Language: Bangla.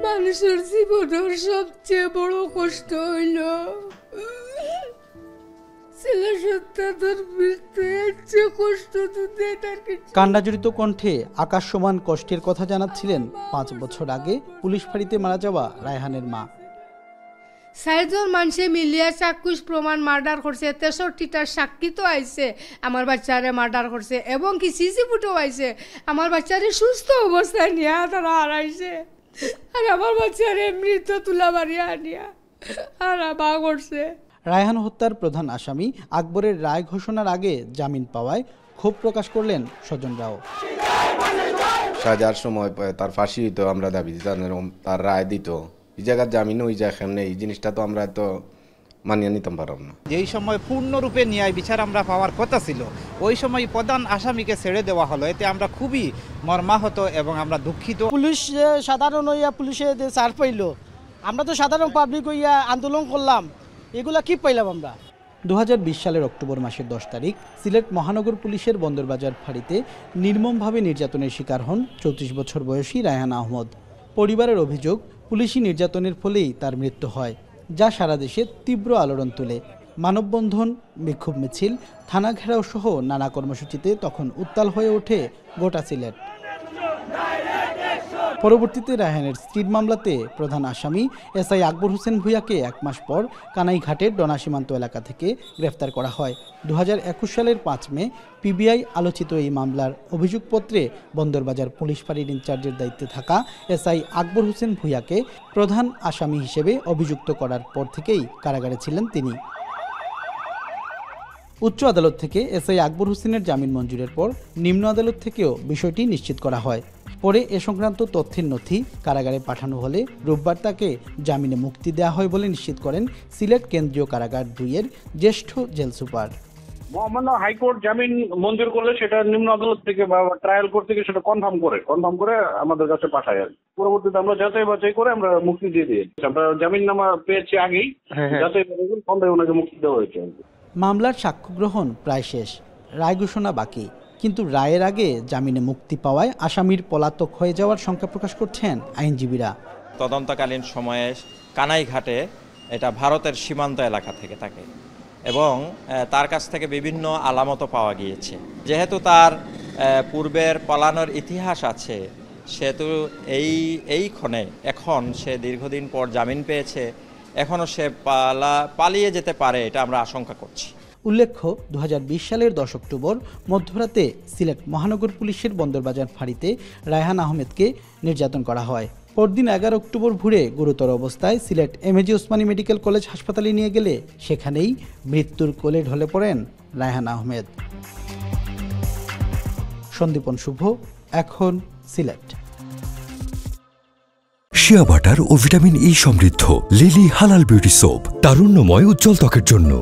মানুষের জীবনের সবচেয়ে বড় কষ্ট হইল ছেলে সন্তানের মৃত্যু। যে কষ্ট তো দেয় তার কিছু। কান্নাজড়িত কণ্ঠে আকাশ সমান কষ্টের কথা জানাচ্ছিলেন 5 বছর আগে পুলিশ ফাঁড়িতে মারা যাওয়া রায়হানের মা। 4 জন মানুষে মিলিয়া চাক্ষুষ প্রমাণ মার্ডার করছে, 63টা সাক্ষী তো আইছে আমার বাচ্চারে মার্ডার করছে, এবং কি সিসি ফুটেও আইছে আমার বাচ্চারে সুস্থ অবস্থায় নিয়ে তারা হারাইছে, আর আমার বাচ্চারে মৃত তুলা বাড়িয়া আনিয়া আর বা করছে। রায়হান হত্যার প্রধান আসামি আকবরের রায় ঘোষণার আগে জামিন পাওয়ায় ক্ষোভ প্রকাশ করলেন স্বজনরাও। সাজার সময় তার ফাঁসি হইতো, আমরা দাবি দিতাম তার রায় দিত, এই জায়গার জামিন হয়ে যায় সামনে, এই জিনিসটা তো আমরা তো মানিয়ে নিতাম পারলাম না। যেই সময় পূর্ণরূপে ন্যায় বিচার আমরা পাওয়ার কথা ছিল, ওই সময় প্রধান আসামিকে ছেড়ে দেওয়া হলো, এতে আমরা খুবই মর্মাহত এবং আমরা দুঃখিত। পুলিশ সাধারণ হইয়া পুলিশে যে ছাড় পাইল, আমরা তো সাধারণ পাবলিক হইয়া আন্দোলন করলাম, এগুলা কি পাইলাম আমরা। 2020 সালের অক্টোবর মাসের 10 তারিখ সিলেট মহানগর পুলিশের বন্দরবাজার ফাঁড়িতে নির্মমভাবে নির্যাতনের শিকার হন 34 বছর বয়সী রায়হান আহমদ। পরিবারের অভিযোগ, পুলিশি নির্যাতনের ফলেই তার মৃত্যু হয়, যা সারা দেশে তীব্র আলোড়ন তোলে। মানববন্ধন, বিক্ষোভ মিছিল, থানা ঘেরাও সহ নানা কর্মসূচিতে তখন উত্তাল হয়ে ওঠে গোটা সিলেট। পরবর্তীতে রায়হানের স্ত্রীর মামলাতে প্রধান আসামি এসআই আকবর হোসেন ভূঁইয়াকে 1 মাস পর কানাইঘাটের ডনা সীমান্ত এলাকা থেকে গ্রেফতার করা হয়। 2021 সালের 5 মে পিবিআই আলোচিত এই মামলার অভিযোগপত্রে বন্দরবাজার পুলিশ ফাঁড়ির ইনচার্জের দায়িত্বে থাকা এসআই আকবর হোসেন ভূঁইয়াকে প্রধান আসামি হিসেবে অভিযুক্ত করার পর থেকেই কারাগারে ছিলেন তিনি। উচ্চ আদালত থেকে এসআই আকবর হোসেনের জামিন মঞ্জুরের পর নিম্ন আদালত থেকেও বিষয়টি নিশ্চিত করা হয়। পরে এ সংক্রান্ত তথ্যের নথি কারাগারে পাঠানো হলে রোববার তাকে জামিনে মুক্তি দেওয়া হয় বলে নিশ্চিত করেন সিলেট কেন্দ্রীয় কারাগার 2-এর জ্যেষ্ঠ জেল সুপার। মহামান্য হাইকোর্ট জামিন মঞ্জুর করলে সেটা নিম্ন আদালত থেকে বা ট্রায়াল কোর্ট থেকে সেটা কনফার্ম করে আমাদের কাছে পাঠায়। আর পরবর্তীতে আমরা যাচাই বাছাই করে আমরা মুক্তি দিয়ে দিই। আমরা জামিন নামা পেয়েছি আগেই, যাচাই বাছাই ওনাকে মুক্তি দেওয়া হয়েছে। মামলার সাক্ষ্য গ্রহণ প্রায় শেষ, রায় ঘোষণা বাকি, কিন্তু রায়ের আগে জামিনে মুক্তি পাওয়ায় আসামির পলাতক হয়ে যাওয়ার শঙ্কা প্রকাশ করছেন আইনজীবীরা। তদন্তকালীন সময়ে কানাইঘাটে, এটা ভারতের সীমান্ত এলাকা থেকে থাকে এবং তার কাছ থেকে বিভিন্ন আলামতও পাওয়া গিয়েছে। যেহেতু তার পূর্বের পলানোর ইতিহাস আছে, সেহেতু এই ক্ষণে এখন সে দীর্ঘদিন পর জামিন পেয়েছে, এখনও সে পালিয়ে যেতে পারে, এটা আমরা আশঙ্কা করছি। উল্লেখ্য, 2020 সালের 10 অক্টোবর মধ্যরাতে সিলেট মহানগর পুলিশের বন্দরবাজার ফাঁড়িতে রায়হান আহমেদকে নির্যাতন করা হয়। পরদিন 11 অক্টোবর ভোরে গুরুতর অবস্থায় Sylhet MAG Osmani medical college হাসপাতালে নিয়ে গেলে সেখানেই মৃত্যুর কোলে ঢলে পড়েন রায়হান আহমেদ। সন্দীপন শুভ, এখন সিলেট। শিয়া বাটার ও ভিটামিন ই সমৃদ্ধ লিলি হালাল বিউটি সোপ, তারুণ্যময় উজ্জ্বল ত্বকের জন্য।